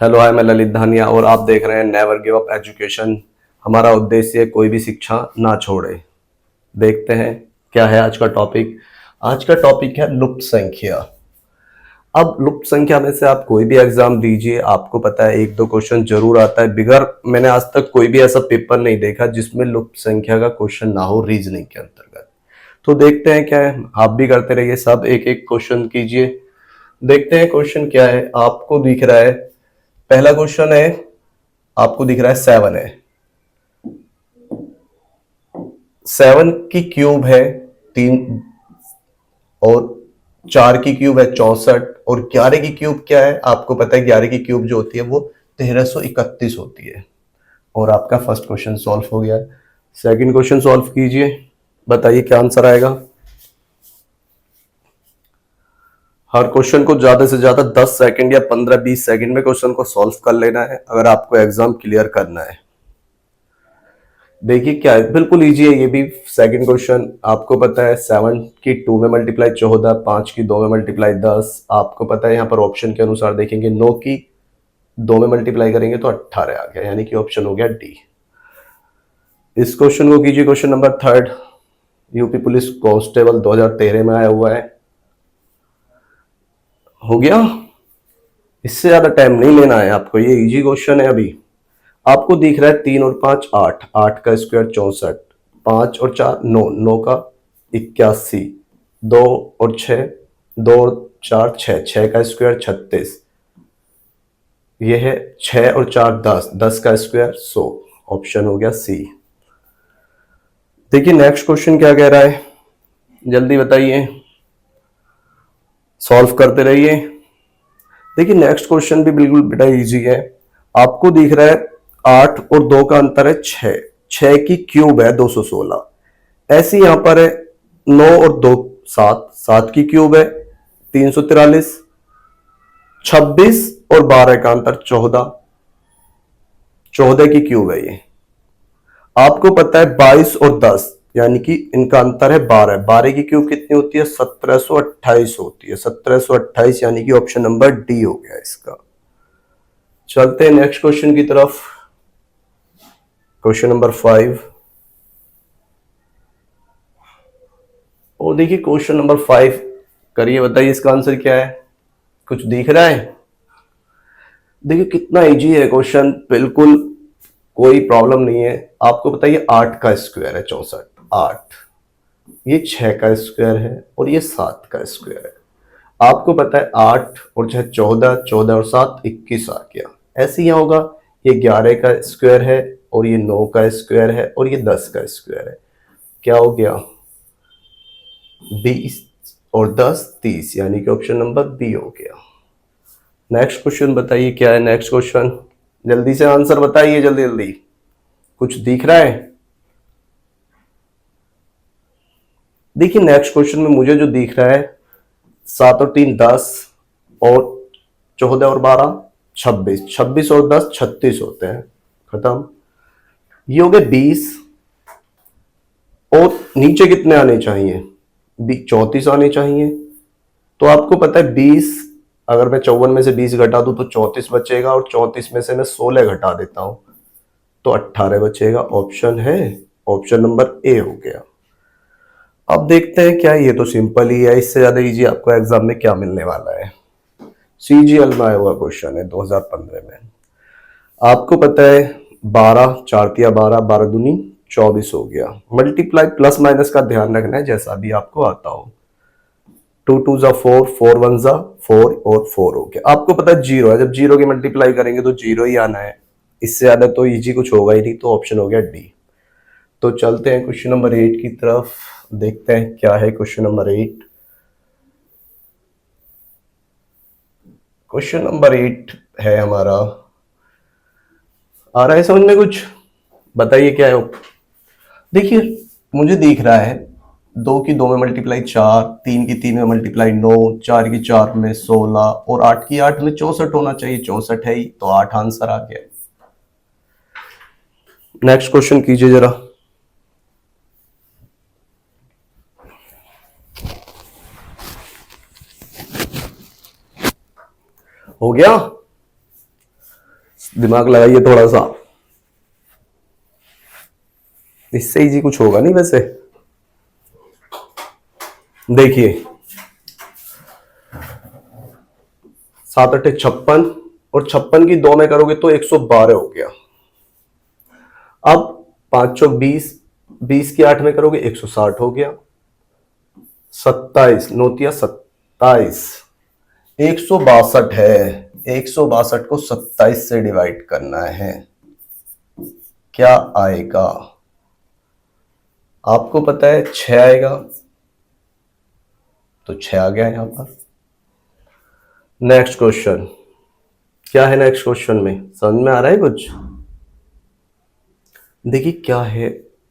Hello hi, मैं ललित धानिया और आप देख रहे हैं नेवर गिव अप एजुकेशन। हमारा उद्देश्य कोई भी शिक्षा ना छोड़े। देखते हैं क्या है आज का टॉपिक। आज का टॉपिक है लुप्त संख्या। अब लुप्त संख्या में से आप कोई भी एग्जाम दीजिए, आपको पता है एक दो क्वेश्चन जरूर आता है। बिगर मैंने आज तक कोई भी ऐसा पेपर नहीं देखा जिसमें लुप्त संख्या का क्वेश्चन ना हो रीजनिंग के अंतर्गत। तो देखते हैं क्या है, आप भी करते रहिए, सब एक एक क्वेश्चन कीजिए। देखते हैं क्वेश्चन क्या है। आपको दिख रहा है, पहला क्वेश्चन है, आपको दिख रहा है 7 है। 7 की क्यूब है 3, और 4 की क्यूब है 64, और 11 की क्यूब क्या है आपको पता है। 11 की क्यूब जो होती है वो 1331 होती है। और आपका फर्स्ट क्वेश्चन सॉल्व हो गया। सेकंड क्वेश्चन सॉल्व कीजिए, बताइए क्या आंसर आएगा। हर क्वेश्चन को ज्यादा से ज्यादा 10 सेकंड या 15-20 सेकंड में क्वेश्चन को सॉल्व कर लेना है अगर आपको एग्जाम क्लियर करना है। देखिए क्या है, बिल्कुल इजी है ये भी। सेकंड क्वेश्चन आपको पता है 7 की 2 में मल्टीप्लाई 14, 5 की 2 में मल्टीप्लाई 10। आपको पता है यहाँ पर ऑप्शन के अनुसार देखेंगे 9 की 2 में मल्टीप्लाई करेंगे तो 18 आ गया, यानी कि ऑप्शन हो गया डी। इस क्वेश्चन को कीजिए question number third. UP police constable 2013 में आया हुआ है। हो गया, इससे ज्यादा टाइम नहीं लेना है आपको, ये इजी क्वेश्चन है। अभी आपको दिख रहा है 3 और 5 8, 8 का स्क्वायर 64, 5 और 4 9, 9 का 81, 2 और 6, 2 और 4 6, 6 का स्क्वायर 36, ये है 6 और 4 10, 10 का स्क्वायर 100। ऑप्शन हो गया सी। देखिए नेक्स्ट क्वेश्चन क्या कह रहा है, जल्दी बताइए, सॉल्व करते रहिए। देखिए नेक्स्ट क्वेश्चन भी बिल्कुल बेटा इजी है। आपको दिख रहा है 8 और 2 का अंतर है 6, 6 की क्यूब है 216। ऐसी यहां पर है 9 और 2 7, 7 की क्यूब है 343। 26 और 12 का अंतर 14, 14 की क्यूब है ये। आपको पता है 22 और 10, यानी कि इनका अंतर है 12, 12 की क्यूब कितनी होती है 1728 होती है, 1728, यानी कि ऑप्शन नंबर डी हो गया इसका। चलते हैं नेक्स्ट क्वेश्चन की तरफ। Question number 5। और देखिए क्वेश्चन नंबर 5 करिए, बताइए इसका आंसर क्या है। कुछ दिख रहा है? देखिए कितना इजी है क्वेश्चन, बिल्कुल कोई प्रॉब्लम नहीं है। आपको बताइए 8 का स्क्वायर है 64, 8, ये 6 का स्क्वायर है और ये 7 का स्क्वायर है। आपको पता है 8 और 6 14, 14 और 7 21 आ गया। ऐसे यहाँ होगा, ये 11 का स्क्वायर है और ये 9 का स्क्वायर है और ये 10 का स्क्वायर है। क्या हो गया 20 और 10 30, यानी कि ऑप्शन नंबर बी हो गया। नेक्स्ट क्वेश्चन बताइए क्या है नेक्स्ट क्वेश्चन, जल्दी से आंसर बताइए, जल्दी जल्दी। कुछ दिख रहा है? देखिए नेक्स्ट क्वेश्चन में मुझे जो दिख रहा है 7 और 3 10, और 14 और 12 26, 26 और 10 36 होते हैं, खत्म। ये हो गए 20, और नीचे कितने आने चाहिए 34 आने चाहिए। तो आपको पता है 20, अगर मैं 54 में से 20 घटा दूं तो 34 बचेगा, और 34 में से मैं 16 घटा देता हूं तो 18 बचेगा। ऑप्शन है, ऑप्शन नंबर ए हो गया। अब देखते हैं क्या है, ये तो सिंपल ही है, इससे ज्यादा इजी आपको एग्जाम में क्या मिलने वाला है। सीजीएल में आया हुआ क्वेश्चन है 2015 में। आपको पता है 12 4 तिया 12, 12 दूनी 24 हो गया। मल्टीप्लाई प्लस माइनस का ध्यान रखना है जैसा भी आपको आता हो। 2 2 जा 4, 4 1 जा 4, और 4 हो गया। आपको पता है जीरो है, जब जीरो की मल्टीप्लाई करेंगे तो जीरो ही आना है, इससे ज्यादा तो इजी कुछ होगा ही नहीं, तो ऑप्शन हो गया डी। तो चलते हैं क्वेश्चन नंबर 8 की तरफ, देखते हैं क्या है क्वेश्चन नंबर 8। क्वेश्चन नंबर 8 है हमारा, आ रहा है समझ में कुछ, बताइए क्या है। देखिए मुझे दिख रहा है 2 की 2 में मल्टीप्लाई 4, 3 की 3 में मल्टीप्लाई 9, 4 की 4 में 16, और 8 की 8 में 64 होना चाहिए, 64 है ही, तो 8 आंसर आ गया। नेक्स्ट क्वेश्चन कीजिए जरा। हो गया, दिमाग लगाइए थोड़ा सा, इससे इजी कुछ होगा नहीं वैसे। देखिए 7 8 56 और 56 की 2 में करोगे तो 112 हो गया। अब 5 चौक 20, 20 की 8 में करोगे 160 हो गया। 27 नोतिया 27, 162 है। 162 को 27 से डिवाइड करना है, क्या आएगा? आपको पता है 6 आएगा, तो 6 आ गया यहां पर। नेक्स्ट क्वेश्चन क्या है? नेक्स्ट क्वेश्चन में समझ में आ रहा है कुछ? देखिए क्या है,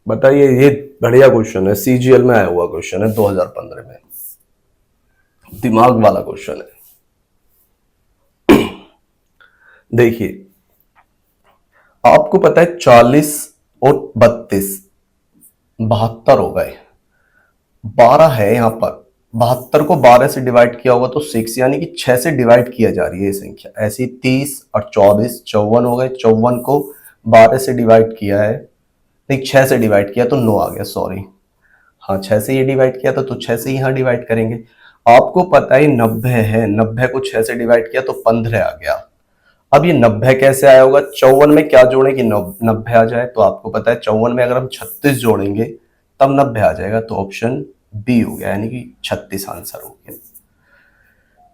बताइए। ये बढ़िया क्वेश्चन है, सीजीएल में आया हुआ क्वेश्चन है 2015 में, दिमाग वाला क्वेश्चन है। देखिए आपको पता है 40 और 32 72 हो गए। 12 है यहां पर, 72 को 12 से डिवाइड किया होगा तो 6, यानी कि 6 से डिवाइड किया जा रही है ये संख्या। ऐसी 30 और 24 54 हो गए। 54 को 12 से डिवाइड किया है, नहीं 6 से डिवाइड किया तो 9 आ गया, सॉरी। हाँ 6 से ये डिवाइड किया था तो 6 से यहाँ डिवाइड करेंगे। आपको पता है 90 है, 90 को 6 से डिवाइड किया तो 15 आ गया। अब ये 90 कैसे आया होगा? 54 में क्या जोड़े कि 90 आ जाए? तो आपको पता है 54 में अगर हम 36 जोड़ेंगे तब 90 आ जाएगा, तो ऑप्शन बी हो गया, यानी कि 36 आंसर हो गया।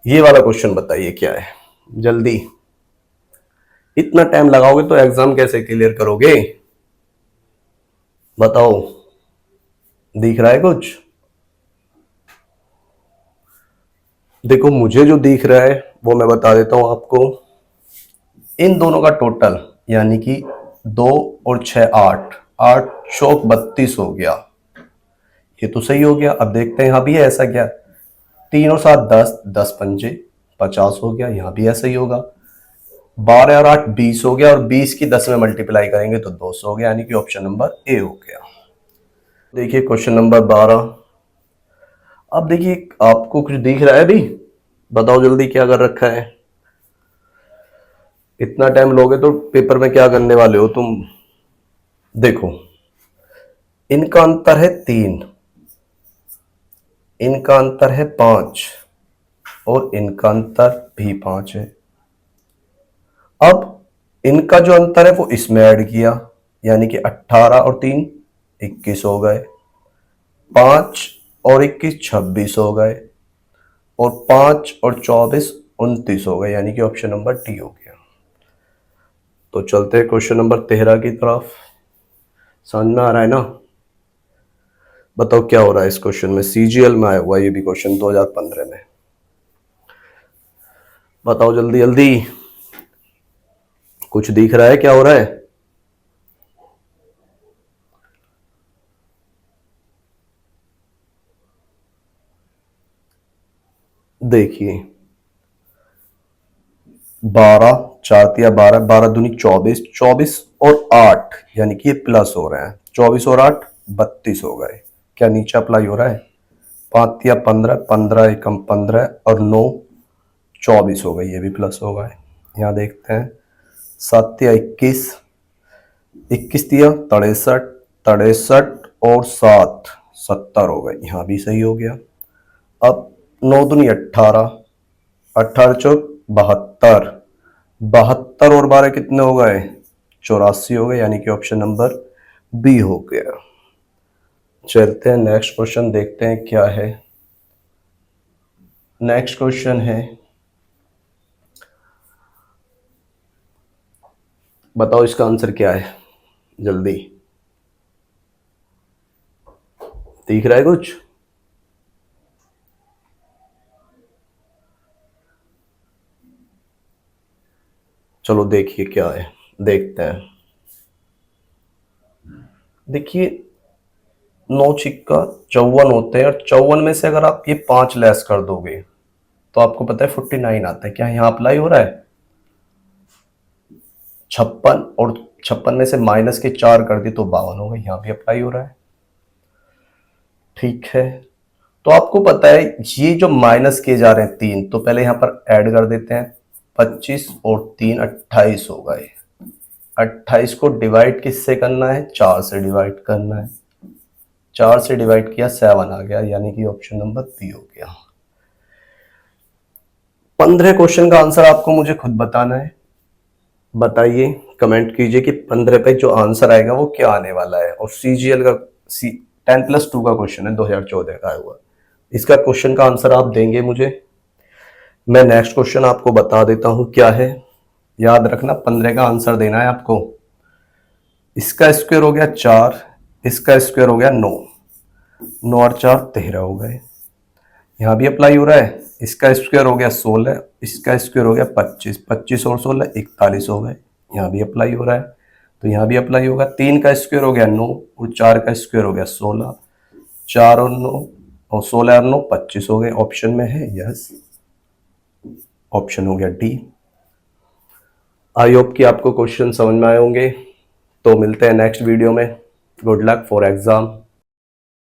ये वाला क्वेश्चन बताइए क्या है, जल्दी। इतना टाइम लगाओगे तो एग्जाम कैसे क्लियर करोगे? बताओ, दिख रहा है कुछ? देखो मुझे जो दिख रहा है वो मैं बता देता हूं आपको। इन दोनों का टोटल यानी कि 2 और 6 8, 8 चौक 32 हो गया। ये तो सही हो गया। अब देखते हैं यहां भी है ऐसा क्या? 3 और 7 10, 10 पंजे 50 हो गया, यहां भी ऐसा ही होगा। 12 और 8 20 हो गया, और 20 की 10 में मल्टीप्लाई करेंगे तो 200 हो गया, यानी कि ऑप्शन नंबर ए हो गया। देखिए क्वेश्चन नंबर 12। अब देखिए आपको कुछ दिख रहा है अभी? बताओ जल्दी क्या कर रखा है। इतना टाइम लोगे तो पेपर में क्या करने वाले हो तुम? देखो इनका अंतर है 3, इनका अंतर है 5 और इनका अंतर भी 5 है। अब इनका जो अंतर है वो इसमें ऐड किया, यानी कि 18 और 3 21 हो गए। 5 और 21 26 हो गए, और 5 और 24 29 हो गए, यानी कि ऑप्शन नंबर डी हो गया। तो चलते हैं क्वेश्चन नंबर 13 की तरफ। समझ में आ रहा है ना? बताओ क्या हो रहा है इस क्वेश्चन में। सीजीएल में आया हुआ ये भी क्वेश्चन 2015 में। बताओ जल्दी जल्दी, कुछ दिख रहा है क्या हो रहा है? देखिए 12 4 तिया 12, 12 दूनी 24, 24 और 8 यानी कि ये प्लस हो रहे हैं। 24 और 8 32 हो गए। क्या नीचे अप्लाई हो रहा है? 5 तिया 15, 15 एकम 15 और 9 24 हो गई, ये भी प्लस हो गए। यहाँ देखते हैं 7 तिया 21, 21 तिया 63, 63 और 7 70 हो गए, यहाँ भी सही हो गया। अब 9 दूनी 18, 18 चौक 72, 72 और 12 कितने हो गए? 84 हो गए, यानी कि ऑप्शन नंबर बी हो गया। चलते हैं नेक्स्ट क्वेश्चन, देखते हैं क्या है। नेक्स्ट क्वेश्चन है, बताओ इसका आंसर क्या है, जल्दी। दिख रहा है कुछ? चलो देखिए क्या है, देखते हैं। देखिए 9 छिक्का 54 होते हैं, और 54 में से अगर आप ये 5 लेस कर दोगे तो आपको पता है 49 आता है। क्या यहाँ अप्लाई हो रहा है? 56 और 56 में से माइनस के 4 कर दी तो 52 हो गई, यहाँ भी अप्लाई हो रहा है। ठीक है, तो आपको पता है ये जो माइनस किए जा रहे हैं 3, तो पहले यहाँ पर ऐड कर देते हैं। 25 और 3 28 हो गए। 28 को डिवाइड किससे करना है? 4 से डिवाइड करना है। 4 से डिवाइड किया 7 आ गया, यानी कि ऑप्शन नंबर बी हो गया। 15 क्वेश्चन का आंसर आपको मुझे खुद बताना है। बताइए, कमेंट कीजिए कि 15 पे जो आंसर आएगा वो क्या आने वाला है। और सीजीएल का 10+2 का क्वेश्चन है, 2014 का हुआ। इसका क्वेश्चन का आंसर आप देंगे मुझे। मैं नेक्स्ट क्वेश्चन आपको बता देता हूं क्या है। याद रखना, 15 का आंसर देना है आपको। इसका स्क्वायर हो गया 4, इसका स्क्वायर हो गया 9, 9 और 4 13 हो गए। यहाँ भी अप्लाई हो रहा है। इसका स्क्वायर हो गया 16, इसका स्क्वायर हो गया 25, 25 और 16 41 हो गए। यहाँ भी अप्लाई हो रहा है, तो यहाँ भी अप्लाई होगा। 3 का स्क्वायर हो गया 9 और 4 का स्क्वायर हो गया 16, 4 और 9 और 16 और 9 25 हो गए। ऑप्शन में है यस, ऑप्शन हो गया डी। आई होप कि आपको क्वेश्चन समझ में आए होंगे। तो मिलते हैं नेक्स्ट वीडियो में। Good luck for exam.